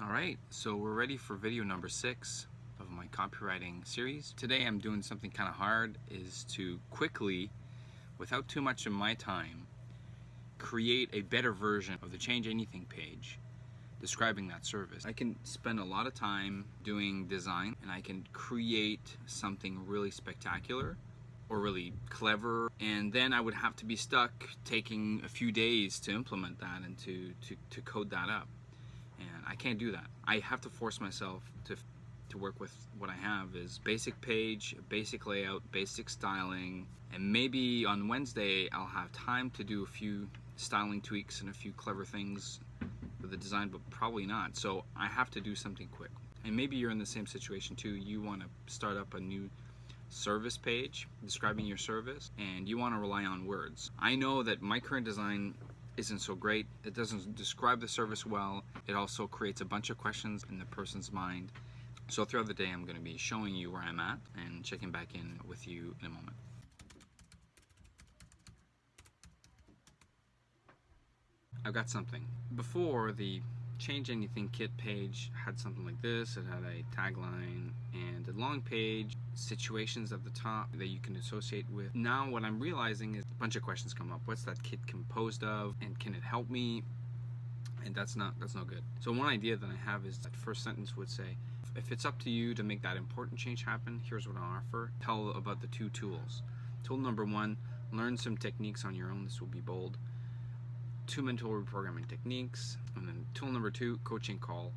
Alright, so we're ready for video number 6 of my copywriting series. Today I'm doing something kind of hard, is to quickly, without too much of my time, create a better version of the Change Anything page describing that service. I can spend a lot of time doing design and I can create something really spectacular or really clever, and then I would have to be stuck taking a few days to implement that and to code that up. And I can't do that. I have to force myself to work with what I have is basic page, basic layout, basic styling, and maybe on Wednesday I'll have time to do a few styling tweaks and a few clever things with the design, but probably not. So I have to do something quick. And maybe you're in the same situation too. You want to start up a new service page describing your service and you want to rely on words. I know that my current design isn't so great. It doesn't describe the service well. It also creates a bunch of questions in the person's mind. So throughout the day I'm going to be showing you where I'm at and checking back in with you in a moment. I've got something. Before, the Change Anything kit page had something like this. It had a tagline and a long page, situations at the top that you can associate with. Now what I'm realizing is a bunch of questions come up. What's that kit composed of, and can it help me? And that's not good. So one idea that I have is that first sentence would say, if it's up to you to make that important change happen, here's what I'll offer. Tell about the 2 tools. Tool number 1, learn some techniques on your own. This will be bold. 2 mental reprogramming techniques, and then tool number 2, coaching call.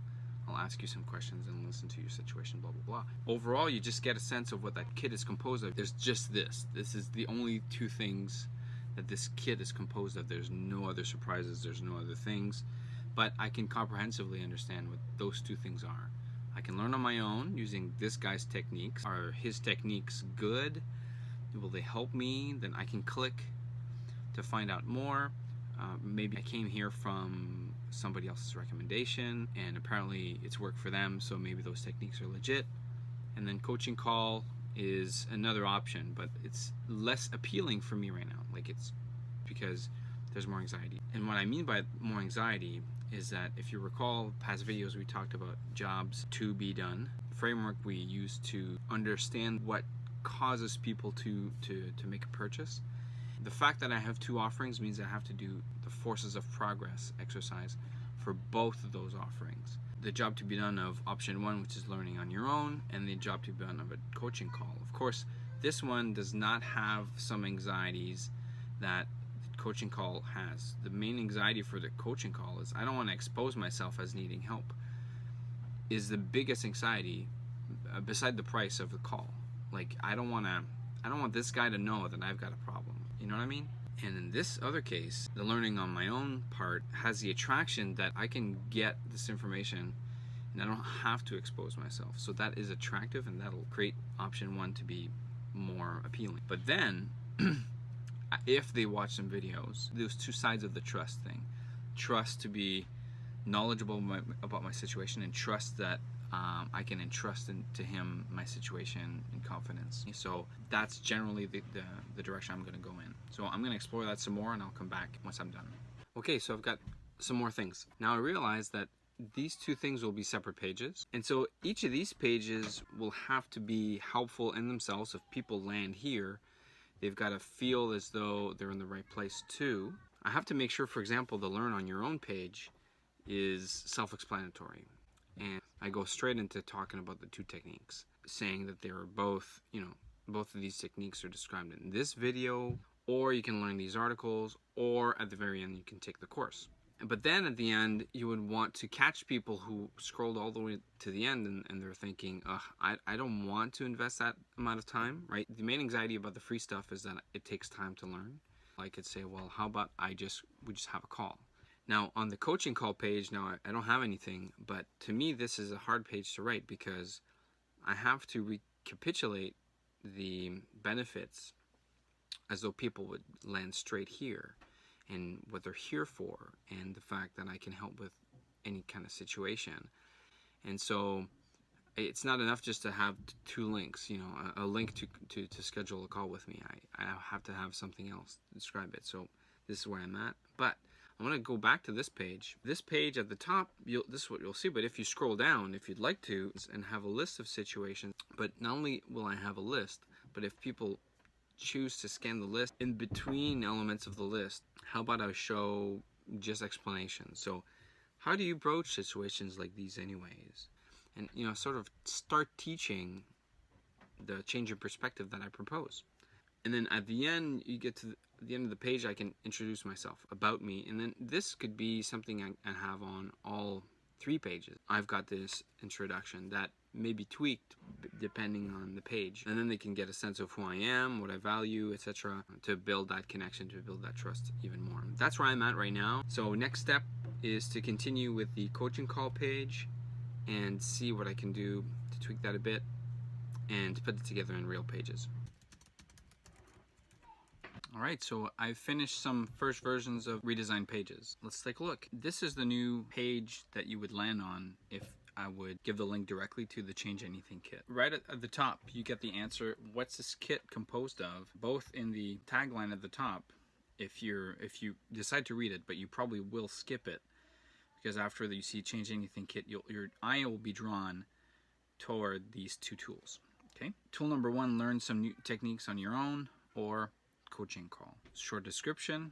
I'll ask you some questions and listen to your situation, blah, blah, blah. Overall, you just get a sense of what that kit is composed of. There's just this. This is the only 2 things that this kit is composed of. There's no other surprises. There's no other things. But I can comprehensively understand what those 2 things are. I can learn on my own using this guy's techniques. Are his techniques good? Will they help me? Then I can click to find out more. Maybe I came here from somebody else's recommendation and apparently it's worked for them, so maybe those techniques are legit. And then coaching call is another option, but it's less appealing for me right now. Like, it's because there's more anxiety. And what I mean by more anxiety is that if you recall past videos, we talked about jobs to be done, framework we use to understand what causes people to make a purchase. The fact that I have 2 offerings means I have to do the forces of progress exercise for both of those offerings. The job to be done of option 1, which is learning on your own, and the job to be done of a coaching call. Of course, this one does not have some anxieties that the coaching call has. The main anxiety for the coaching call is I don't want to expose myself as needing help, is the biggest anxiety beside the price of the call. Like, I don't want this guy to know that I've got a problem. You know what I mean? And in this other case, the learning on my own part has the attraction that I can get this information and I don't have to expose myself. So that is attractive, and that'll create option 1 to be more appealing. But then, if they watch some videos, there's 2 sides of the trust thing. Trust to be knowledgeable about my situation, and trust that I can entrust to him my situation in confidence. So that's generally the direction I'm going to go in. So I'm going to explore that some more, and I'll come back once I'm done. Okay, so I've got some more things. Now I realize that these 2 things will be separate pages, and so each of these pages will have to be helpful in themselves. If people land here, they've got to feel as though they're in the right place too. I have to make sure, for example, the learn on your own page is self-explanatory. And I go straight into talking about the 2 techniques, saying that they are both, both of these techniques are described in this video, or you can learn these articles, or at the very end you can take the course. But then at the end, you would want to catch people who scrolled all the way to the end and they're thinking, I don't want to invest that amount of time, right? The main anxiety about the free stuff is that it takes time to learn. I could say, well, how about we just have a call. Now, on the coaching call page, now I don't have anything, but to me this is a hard page to write because I have to recapitulate the benefits as though people would land straight here, and what they're here for, and the fact that I can help with any kind of situation. And so it's not enough just to have 2 links, a link to schedule a call with me. I have to have something else to describe it. So this is where I'm at. But I want to go back to this page. This page at the top, this is what you'll see, but if you scroll down, if you'd like to, and have a list of situations, but not only will I have a list, but if people choose to scan the list, in between elements of the list, how about I show just explanations? So how do you broach situations like these anyways? And, you know, sort of start teaching the change in perspective that I propose. And then at the end, you get to the end of the page, I can introduce myself, about me, and then this could be something I have on all 3 pages. I've got this introduction that may be tweaked depending on the page, and then they can get a sense of who I am, what I value, etc., to build that connection, to build that trust even more. That's where I'm at right now. So next step is to continue with the coaching call page and see what I can do to tweak that a bit and put it together in real pages. Alright, so I've finished some first versions of redesigned pages. Let's take a look. This is the new page that you would land on if I would give the link directly to the Change Anything kit. Right at the top, you get the answer, what's this kit composed of? Both in the tagline at the top, if you decide to read it, but you probably will skip it, because after you see Change Anything kit, your eye will be drawn toward these 2 tools. Okay. Tool number 1, learn some new techniques on your own, or coaching call. Short description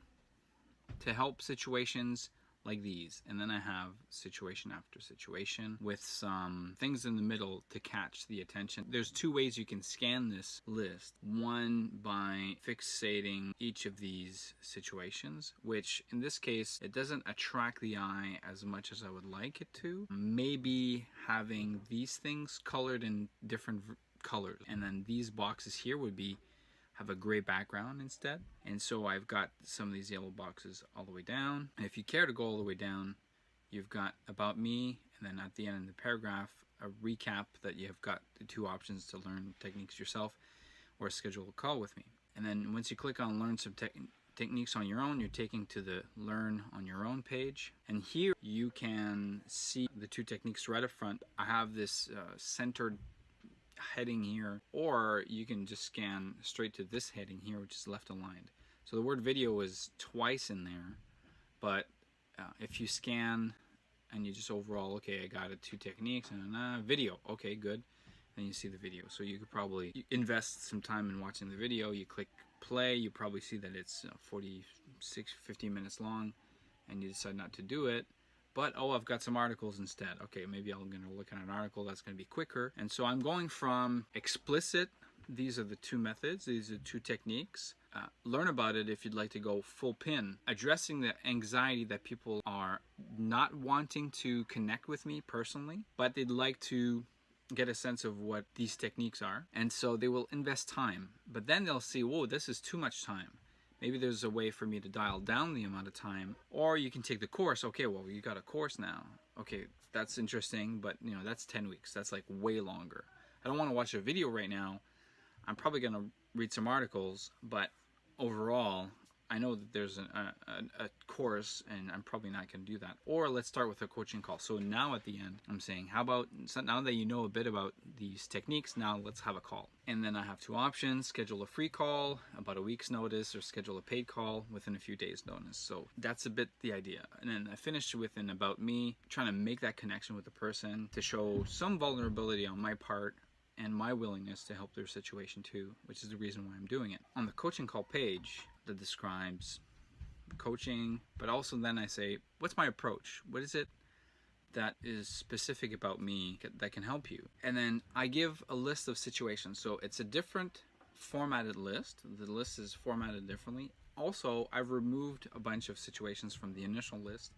to help situations like these, and then I have situation after situation with some things in the middle to catch the attention. There's 2 ways you can scan this list. One, by fixating each of these situations, which in this case it doesn't attract the eye as much as I would like it to. Maybe having these things colored in different colors, and then these boxes here would have a gray background instead. And so I've got some of these yellow boxes all the way down. And if you care to go all the way down, you've got about me, and then at the end of the paragraph, a recap that you've got the 2 options to learn techniques yourself or schedule a call with me. And then once you click on learn some techniques on your own, you're taken to the learn on your own page. And here you can see the 2 techniques right up front. I have this centered heading here, or you can just scan straight to this heading here, which is left aligned. So the word video is twice in there, but if you scan and you just overall, okay, I got it, 2 techniques and video, okay, good, then you see the video. So you could probably invest some time in watching the video. You click play, you probably see that it's 50 minutes long, and you decide not to do it. But, oh, I've got some articles instead. Okay, maybe I'm going to look at an article that's going to be quicker. And so I'm going from explicit, these are the 2 methods, these are 2 techniques. Learn about it if you'd like to go full pin. Addressing the anxiety that people are not wanting to connect with me personally, but they'd like to get a sense of what these techniques are. And so they will invest time. But then they'll see, whoa, this is too much time. Maybe there's a way for me to dial down the amount of time, or you can take the course. Okay, well, you got a course now. Okay, that's interesting, but you know, that's 10 weeks. That's like way longer. I don't want to watch a video right now. I'm probably going to read some articles, but overall, I know that there's a course, and I'm probably not going to do that. Or let's start with a coaching call. So now at the end, I'm saying, how about, so now that you know a bit about these techniques, now let's have a call. And then I have 2 options: schedule a free call, about a week's notice, or schedule a paid call within a few days' notice. So that's a bit the idea. And then I finished with an about me, trying to make that connection with the person to show some vulnerability on my part and my willingness to help their situation too, which is the reason why I'm doing it. On the coaching call page that describes coaching, but also then I say, what's my approach? What is it that is specific about me that can help you? And then I give a list of situations. So it's a different formatted list. The list is formatted differently. Also, I've removed a bunch of situations from the initial list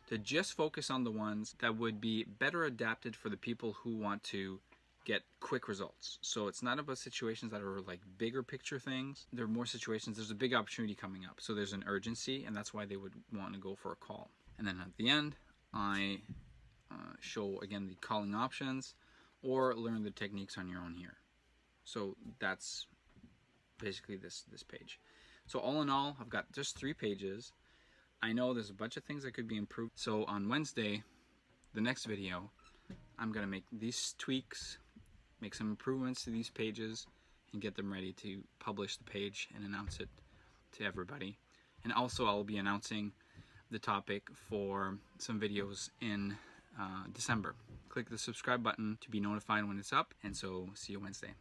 to just focus on the ones that would be better adapted for the people who want to get quick results. So it's not about situations that are like bigger picture things. There are more situations, there's a big opportunity coming up. So there's an urgency, and that's why they would want to go for a call. And then at the end, I show again the calling options, or learn the techniques on your own here. So that's basically this page. So all in all, I've got just 3 pages. I know there's a bunch of things that could be improved. So on Wednesday, the next video, I'm gonna make these tweaks, make some improvements to these pages, and get them ready to publish the page and announce it to everybody. And also I'll be announcing the topic for some videos in December. Click the subscribe button to be notified when it's up, and so see you Wednesday.